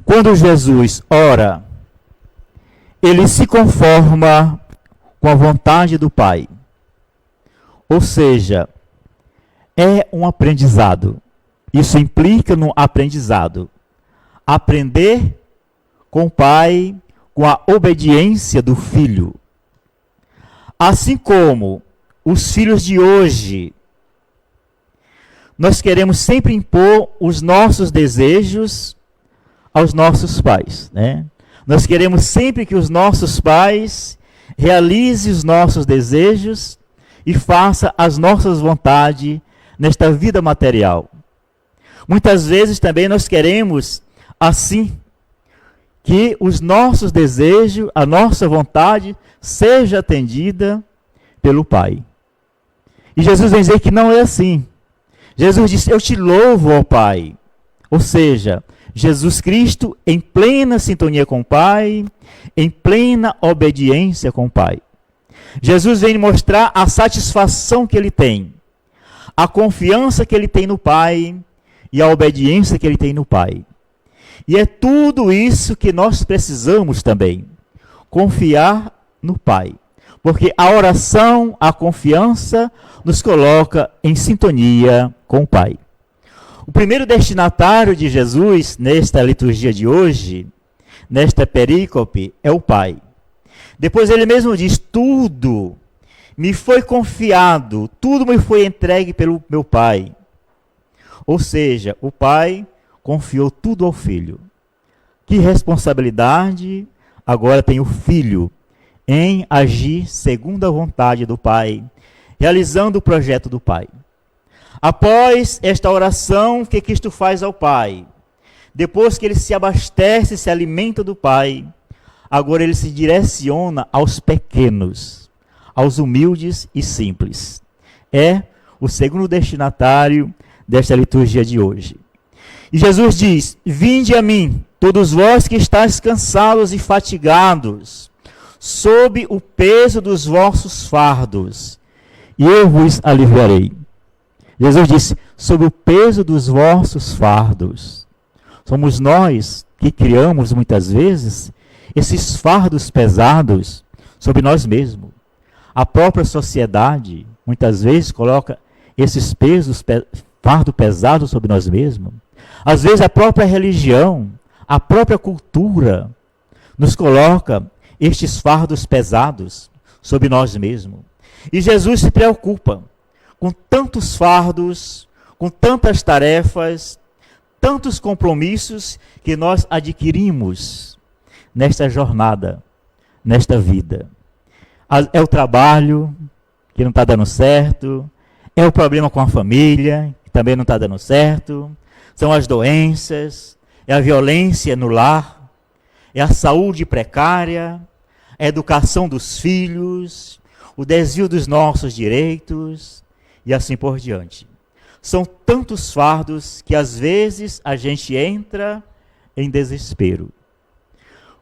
Quando Jesus ora, ele se conforma com a vontade do Pai. Ou seja, é um aprendizado. Isso implica no aprendizado. Aprender com o Pai, com a obediência do Filho. Assim como os filhos de hoje, nós queremos sempre impor os nossos desejos aos nossos pais, né? Nós queremos sempre que os nossos pais realizem os nossos desejos e façam as nossas vontades nesta vida material. Muitas vezes também nós queremos, assim, que os nossos desejos, a nossa vontade, seja atendida pelo Pai. E Jesus vem dizer que não é assim. Jesus disse, eu te louvo, ó Pai. Ou seja, Jesus Cristo em plena sintonia com o Pai, em plena obediência com o Pai. Jesus vem mostrar a satisfação que ele tem, a confiança que ele tem no Pai e a obediência que ele tem no Pai. E é tudo isso que nós precisamos também, confiar no Pai. Porque a oração, a confiança, nos coloca em sintonia com o Pai. O primeiro destinatário de Jesus, nesta liturgia de hoje, nesta perícope, é o Pai. Depois ele mesmo diz, tudo me foi confiado, tudo me foi entregue pelo meu Pai. Ou seja, o Pai confiou tudo ao Filho. Que responsabilidade agora tem o Filho em agir segundo a vontade do Pai, realizando o projeto do Pai. Após esta oração, o que Cristo faz ao Pai? Depois que ele se abastece, se alimenta do Pai, agora ele se direciona aos pequenos, aos humildes e simples. É o segundo destinatário desta liturgia de hoje. E Jesus diz, vinde a mim, todos vós que estáis cansados e fatigados, sob o peso dos vossos fardos, e eu vos aliviarei. Jesus disse, sob o peso dos vossos fardos. Somos nós que criamos muitas vezes esses fardos pesados sobre nós mesmos. A própria sociedade muitas vezes coloca esses pesos, fardo pesado sobre nós mesmos. Às vezes a própria religião, a própria cultura nos coloca estes fardos pesados sobre nós mesmos. E Jesus se preocupa com tantos fardos, com tantas tarefas, tantos compromissos que nós adquirimos nesta jornada, nesta vida. É o trabalho que não está dando certo, é o problema com a família, que também não está dando certo, são as doenças, é a violência no lar, é a saúde precária, a educação dos filhos, o desvio dos nossos direitos e assim por diante. São tantos fardos que às vezes a gente entra em desespero.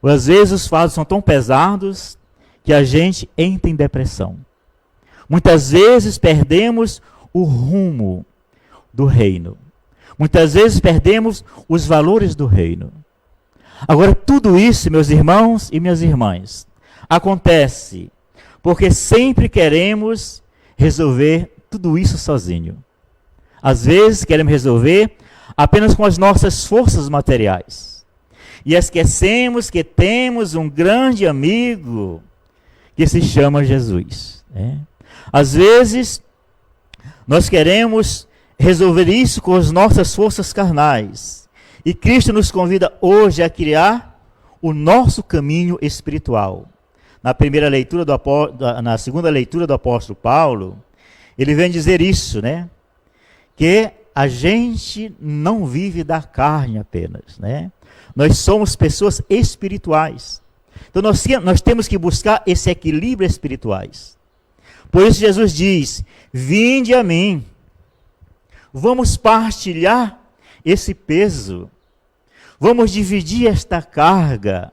Ou às vezes os fardos são tão pesados que a gente entra em depressão. Muitas vezes perdemos o rumo do reino. Muitas vezes perdemos os valores do reino. Agora, tudo isso, meus irmãos e minhas irmãs, acontece porque sempre queremos resolver tudo isso sozinho. Às vezes queremos resolver apenas com as nossas forças materiais. E esquecemos que temos um grande amigo que se chama Jesus. Né? Às vezes nós queremos resolver isso com as nossas forças carnais. E Cristo nos convida hoje a criar o nosso caminho espiritual. Na segunda leitura do apóstolo Paulo, ele vem dizer isso, né? Que a gente não vive da carne apenas, né? Nós somos pessoas espirituais. Então nós temos que buscar esse equilíbrio espirituais. Por isso Jesus diz, vinde a mim. Vamos partilhar esse peso. Vamos dividir esta carga.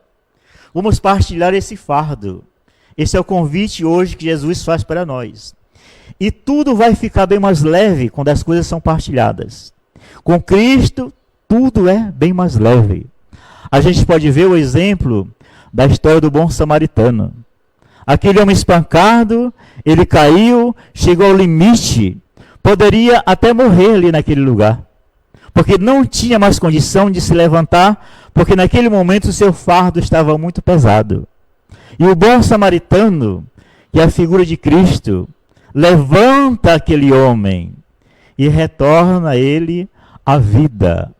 Vamos partilhar esse fardo. Esse é o convite hoje que Jesus faz para nós. E tudo vai ficar bem mais leve quando as coisas são partilhadas. Com Cristo, tudo é bem mais leve. A gente pode ver o exemplo da história do bom samaritano. Aquele homem espancado, ele caiu, chegou ao limite, poderia até morrer ali naquele lugar, porque não tinha mais condição de se levantar, porque naquele momento o seu fardo estava muito pesado. E o bom samaritano, que é a figura de Cristo, levanta aquele homem e retorna ele à vida.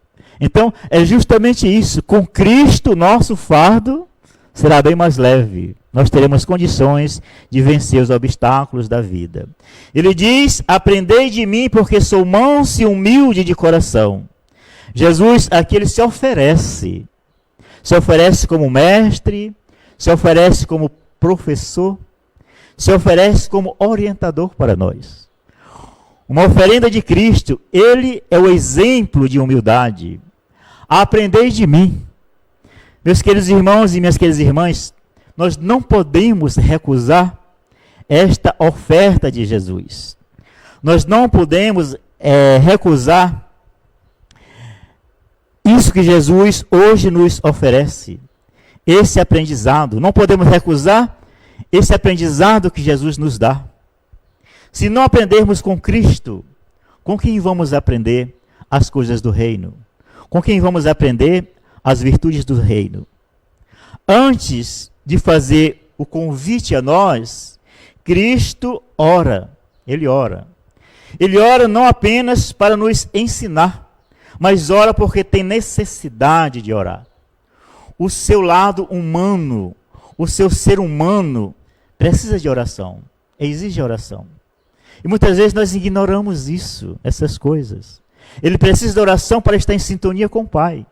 Então, é justamente isso. Com Cristo, nosso fardo será bem mais leve. Nós teremos condições de vencer os obstáculos da vida. Ele diz: aprendei de mim, porque sou manso e humilde de coração. Jesus aqui ele se oferece como mestre, se oferece como professor, se oferece como orientador para nós. Uma oferenda de Cristo, ele é o exemplo de humildade. Aprendei de mim. Meus queridos irmãos e minhas queridas irmãs, nós não podemos recusar esta oferta de Jesus. Nós não podemos recusar isso que Jesus hoje nos oferece. Esse aprendizado. Não podemos recusar esse aprendizado que Jesus nos dá. Se não aprendermos com Cristo, com quem vamos aprender as coisas do reino? Com quem vamos aprender as virtudes do reino? Antes de fazer o convite a nós, Cristo ora. Ele ora. Ele ora não apenas para nos ensinar, mas ora porque tem necessidade de orar. O seu lado humano, o seu ser humano, precisa de oração, exige oração. E muitas vezes nós ignoramos isso, essas coisas. Ele precisa de oração para estar em sintonia com o Pai.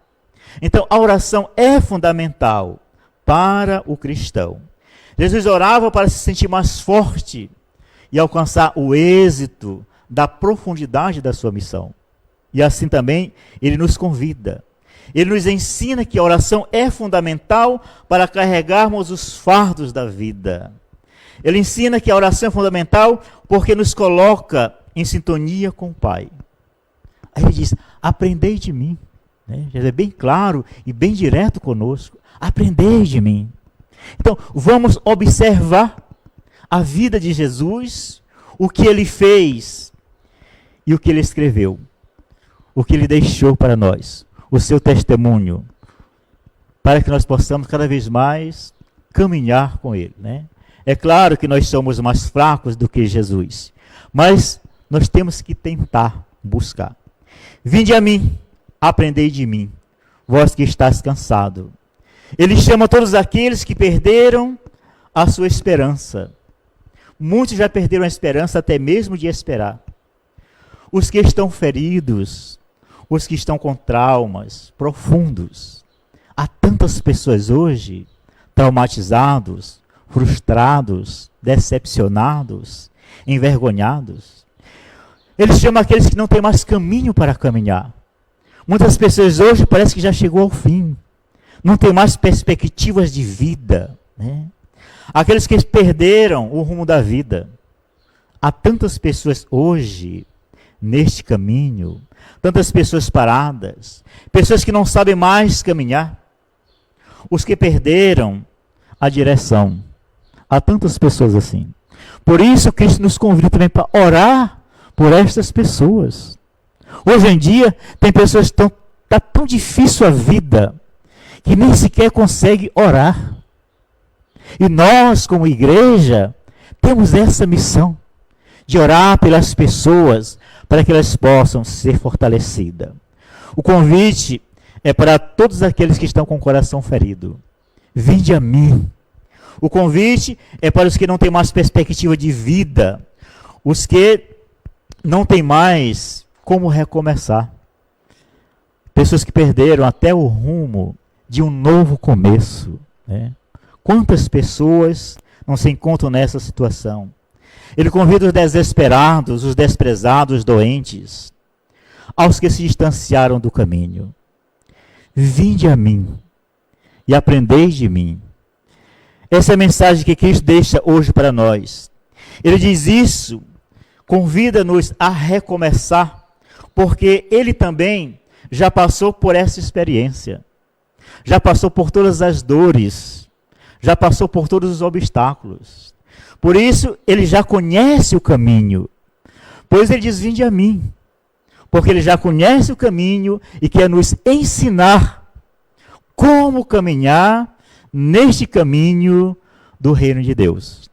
Então, a oração é fundamental para o cristão. Jesus orava para se sentir mais forte e alcançar o êxito da profundidade da sua missão. E assim também ele nos convida. Ele nos ensina que a oração é fundamental para carregarmos os fardos da vida. Ele ensina que a oração é fundamental porque nos coloca em sintonia com o Pai. Aí ele diz: aprendei de mim. Já é bem claro e bem direto conosco. Aprendei de mim. Então, vamos observar a vida de Jesus, o que ele fez e o que ele escreveu, o que ele deixou para nós, o seu testemunho, para que nós possamos cada vez mais caminhar com ele, né? É claro que nós somos mais fracos do que Jesus, mas nós temos que tentar buscar. Vinde a mim, aprendei de mim, vós que estáis cansado. Ele chama todos aqueles que perderam a sua esperança. Muitos já perderam a esperança até mesmo de esperar. Os que estão feridos, os que estão com traumas profundos. Há tantas pessoas hoje traumatizados, frustrados, decepcionados, envergonhados. Ele chama aqueles que não têm mais caminho para caminhar. Muitas pessoas hoje parece que já chegou ao fim. Não tem mais perspectivas de vida, né? Aqueles que perderam o rumo da vida. Há tantas pessoas hoje neste caminho, tantas pessoas paradas, pessoas que não sabem mais caminhar, os que perderam a direção. Há tantas pessoas assim. Por isso Cristo nos convida também para orar por estas pessoas. Hoje em dia tem pessoas que está tão difícil a vida que nem sequer consegue orar. E nós, como igreja, temos essa missão de orar pelas pessoas para que elas possam ser fortalecidas. O convite é para todos aqueles que estão com o coração ferido. Vinde a mim. O convite é para os que não têm mais perspectiva de vida, os que não têm mais como recomeçar. Pessoas que perderam até o rumo de um novo começo, né? Quantas pessoas não se encontram nessa situação? Ele convida os desesperados, os desprezados, os doentes, aos que se distanciaram do caminho. Vinde a mim e aprendeis de mim. Essa é a mensagem que Cristo deixa hoje para nós. Ele diz isso, convida-nos a recomeçar, porque ele também já passou por essa experiência. já passou por todas as dores, já passou por todos os obstáculos. Por isso, ele já conhece o caminho. Pois ele diz, vinde a mim. Porque ele já conhece o caminho e quer nos ensinar como caminhar neste caminho do reino de Deus.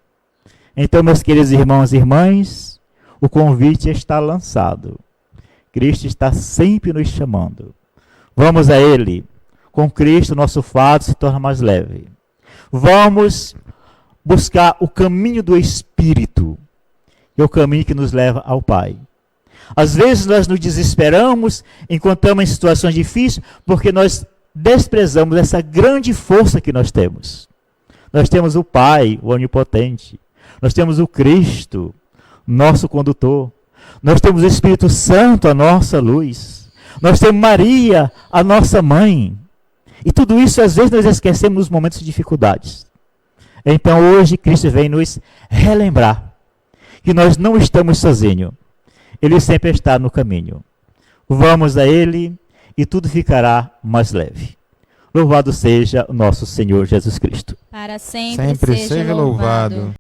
Então, meus queridos irmãos e irmãs, o convite está lançado. Cristo está sempre nos chamando. Vamos a Ele. Com Cristo, nosso fardo se torna mais leve. Vamos buscar o caminho do Espírito, que é o caminho que nos leva ao Pai. Às vezes nós nos desesperamos enquanto estamos em situações difíceis, porque nós desprezamos essa grande força que nós temos. Nós temos o Pai, o Onipotente. Nós temos o Cristo, nosso condutor. Nós temos o Espírito Santo, a nossa luz. Nós temos Maria, a nossa mãe. E tudo isso, às vezes, nós esquecemos nos momentos de dificuldades. Então, hoje, Cristo vem nos relembrar que nós não estamos sozinhos. Ele sempre está no caminho. Vamos a Ele e tudo ficará mais leve. Louvado seja o nosso Senhor Jesus Cristo. Para sempre seja louvado.